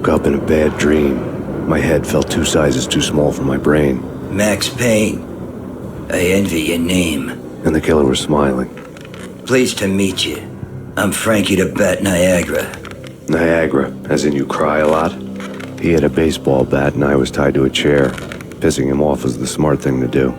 woke up in a bad dream. My head felt 2 sizes too small for my brain. Max Payne. I envy your name. And the killer was smiling. Pleased to meet you. I'm Frankie the Bat Niagara. Niagara, as in you cry a lot? He had a baseball bat and I was tied to a chair. Pissing him off was the smart thing to do.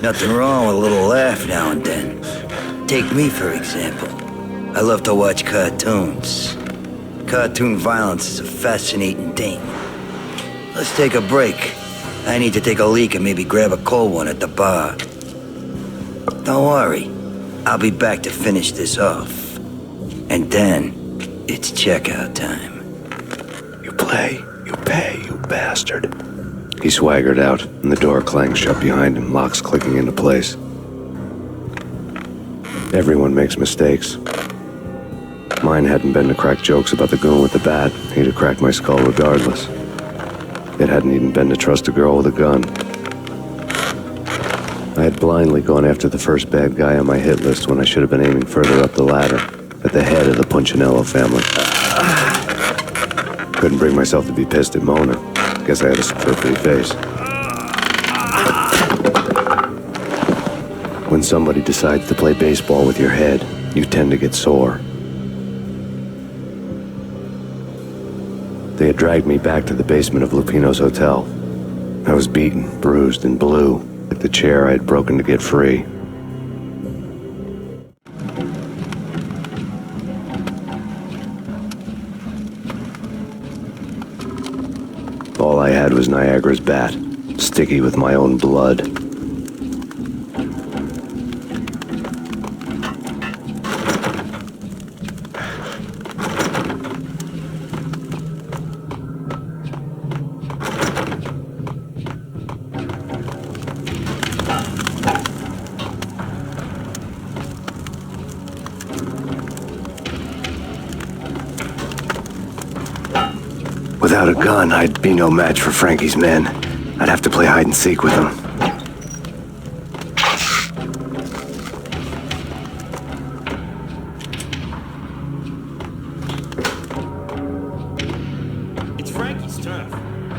Nothing wrong with a little laugh now and then. Take me, for example. I love to watch cartoons. Cartoon violence is a fascinating thing. Let's take a break. I need to take a leak and maybe grab a cold one at the bar. Don't worry. I'll be back to finish this off. And then, it's checkout time. You play, you pay, you bastard. He swaggered out, and the door clanged shut behind him, locks clicking into place. Everyone makes mistakes. Mine hadn't been to crack jokes about the goon with the bat. He'd have cracked my skull regardless. It hadn't even been to trust a girl with a gun. I had blindly gone after the first bad guy on my hit list when I should have been aiming further up the ladder, at the head of the Punchinello family. Couldn't bring myself to be pissed at Mona. Guess I had a superfluous face. When somebody decides to play baseball with your head, you tend to get sore. They had dragged me back to the basement of Lupino's hotel. I was beaten, bruised, and blue, like the chair I had broken to get free. All I had was Niagara's bat, sticky with my own blood. Without a gun, I'd be no match for Frankie's men. I'd have to play hide and seek with them. It's Frankie's turf.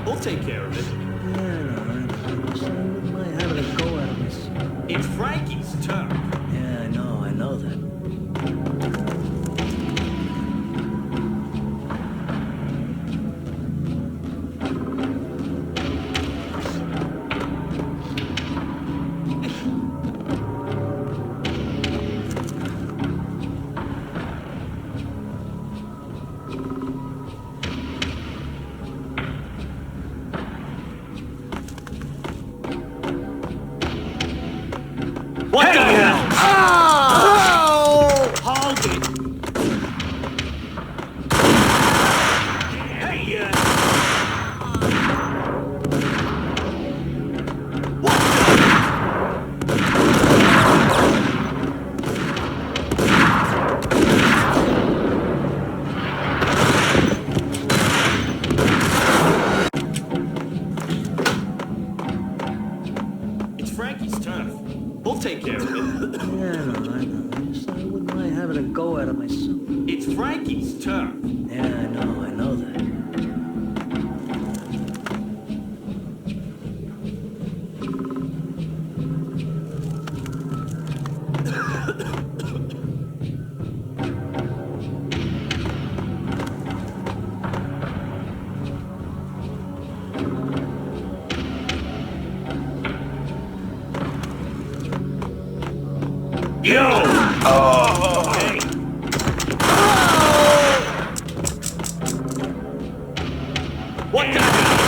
We'll take care of it. It's Frankie's turf. Yeah, I know that. What the hell? Oh! Hold it. Hey, what It's Frankie's turf. We'll take care of it. I know. Just I wouldn't mind having a go at it myself. It's Frankie's turf. Yeah, I know that. Yo! Oh! Hey! What the hell?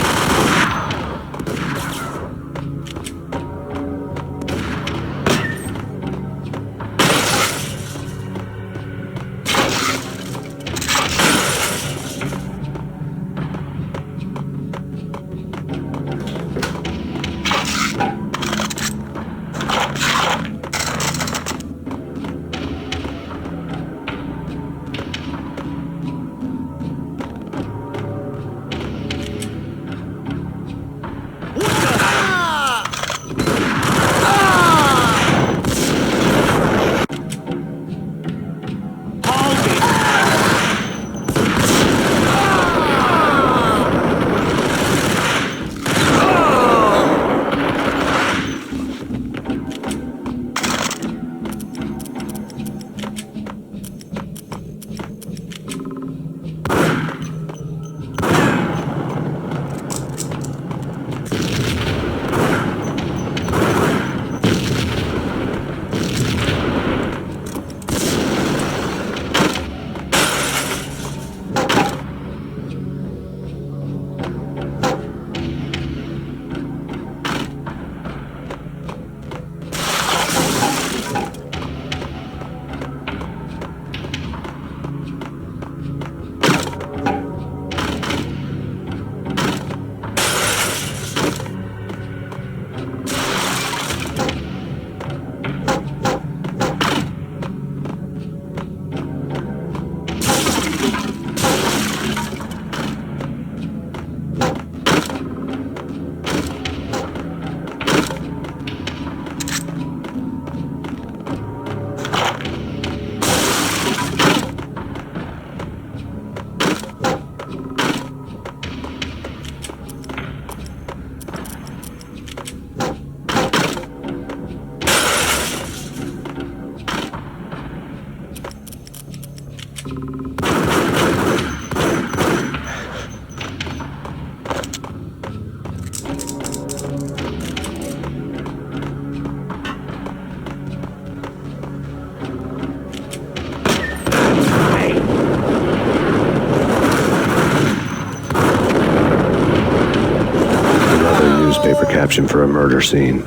caption for a murder scene.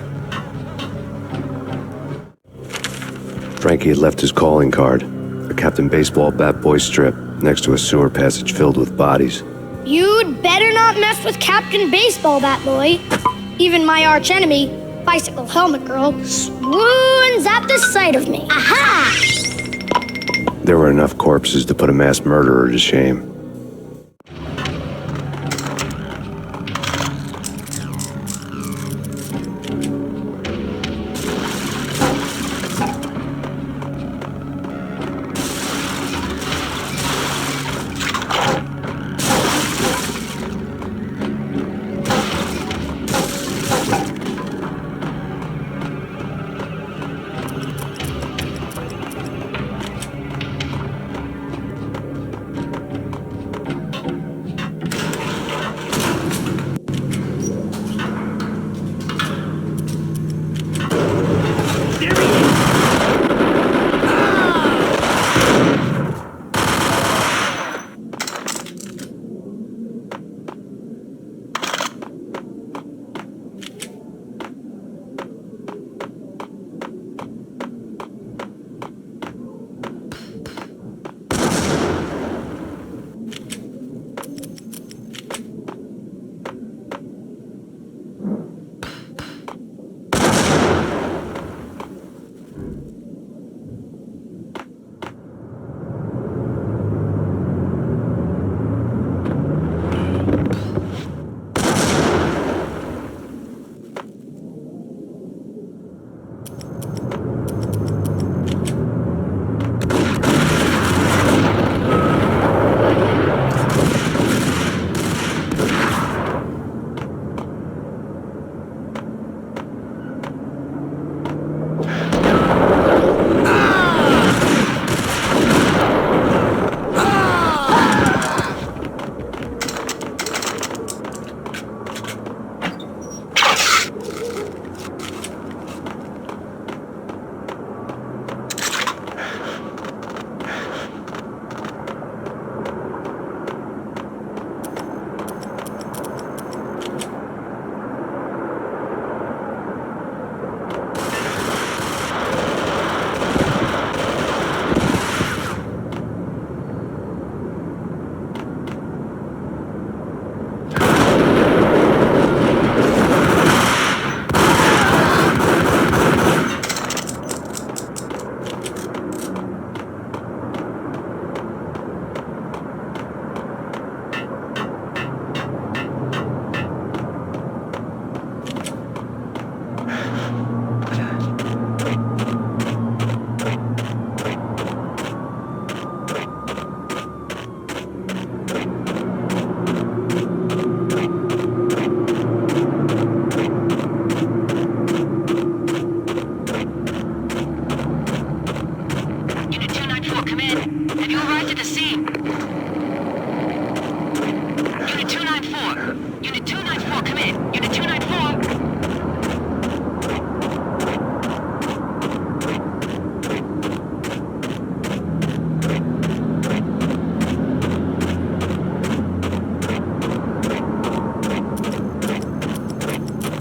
Frankie had left his calling card, a Captain Baseball bat boy strip, next to a sewer passage filled with bodies. You'd better not mess with Captain Baseball Bat Boy. Even my arch enemy, Bicycle Helmet Girl, swoons at the sight of me. Aha! There were enough corpses to put a mass murderer to shame.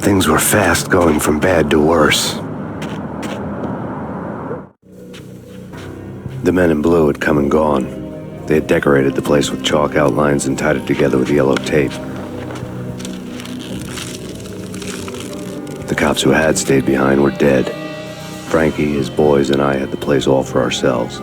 Things were fast going from bad to worse. The men in blue had come and gone. They had decorated the place with chalk outlines and tied it together with yellow tape. The cops who had stayed behind were dead. Frankie, his boys, and I had the place all for ourselves.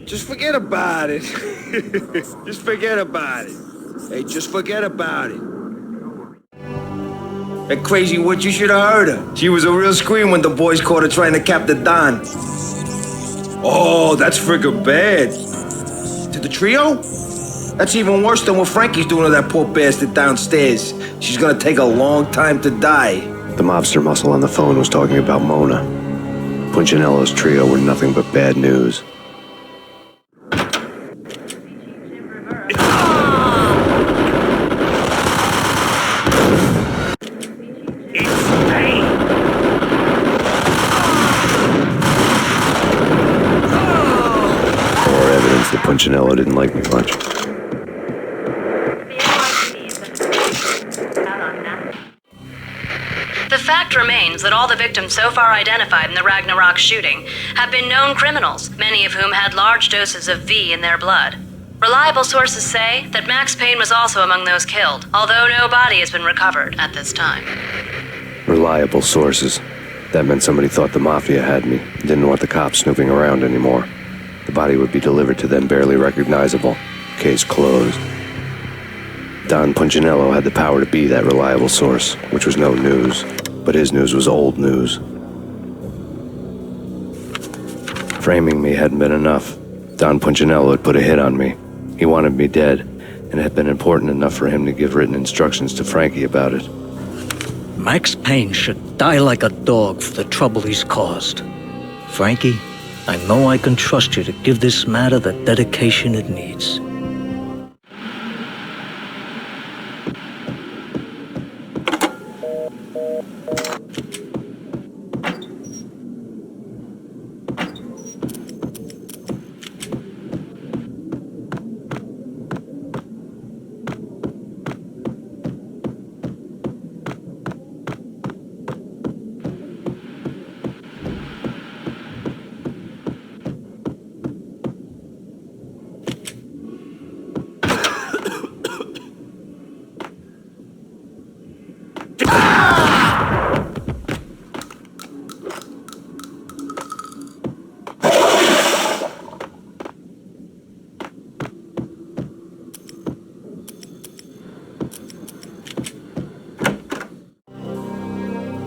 Just forget about it. Just forget about it. Hey, just forget about it. That crazy witch, you should have heard her. She was a real scream when the boys caught her trying to cap the Don. Oh, that's friggin' bad. To the trio? That's even worse than what Frankie's doing to that poor bastard downstairs. She's gonna take a long time to die. The mobster muscle on the phone was talking about Mona. Punchinello's trio were nothing but bad news. More evidence that Punchinello didn't like me much. The fact remains that all the victims so far identified in the Ragnarok shooting have been known criminals, many of whom had large doses of V in their blood. Reliable sources say that Max Payne was also among those killed, although no body has been recovered at this time. Reliable sources. That meant somebody thought the Mafia had me, didn't want the cops snooping around anymore. The body would be delivered to them barely recognizable. Case closed. Don Punchinello had the power to be that reliable source, which was no news. But his news was old news. Framing me hadn't been enough. Don Punchinello had put a hit on me. He wanted me dead, and it had been important enough for him to give written instructions to Frankie about it. Max Payne should die like a dog for the trouble he's caused. Frankie, I know I can trust you to give this matter the dedication it needs.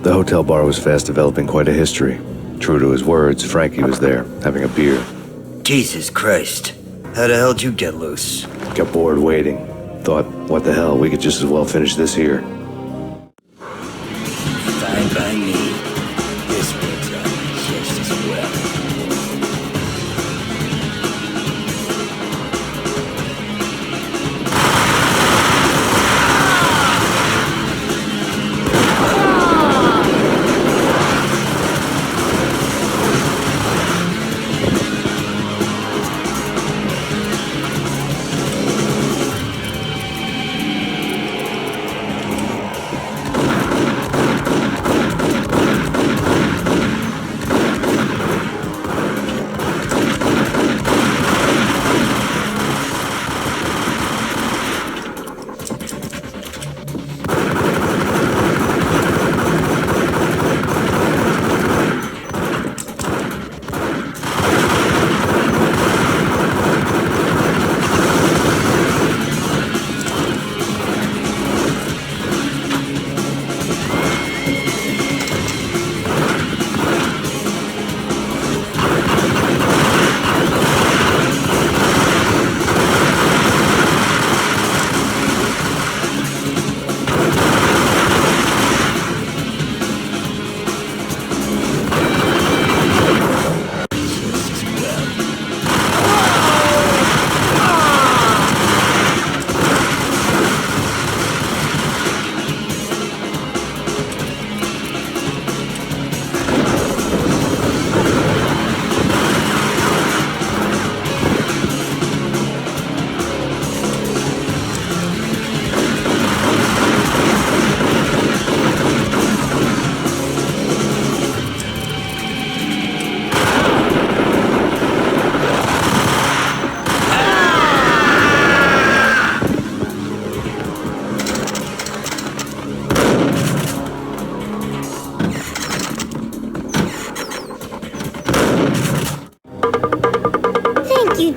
The hotel bar was fast developing quite a history. True to his words, Frankie was there, having a beer. Jesus Christ. How the hell did you get loose? Got bored waiting. Thought, what the hell, we could just as well finish this here. Fine by me. This one's on just as well.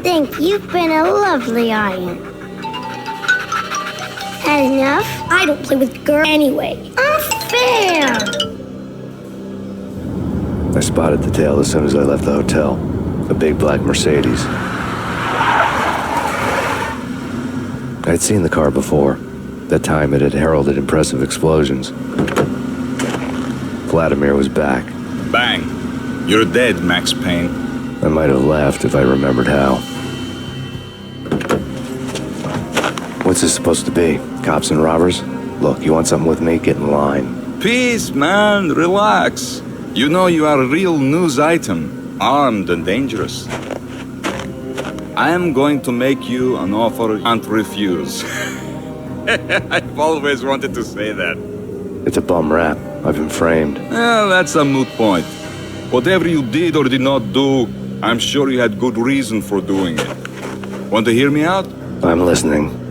Thank you. You've been a lovely audience. Had enough? I don't play with girls anyway. Unfair! I spotted the tail as soon as I left the hotel. A big black Mercedes. I'd seen the car before. That time it had heralded impressive explosions. Vladimir was back. Bang. You're dead, Max Payne. I might have laughed if I remembered how. What's this supposed to be? Cops and robbers? Look, you want something with me? Get in line. Peace, man. Relax. You know you are a real news item. Armed and dangerous. I am going to make you an offer you can't refuse. I've always wanted to say that. It's a bum rap. I've been framed. Well, that's a moot point. Whatever you did or did not do, I'm sure you had good reason for doing it. Want to hear me out? I'm listening.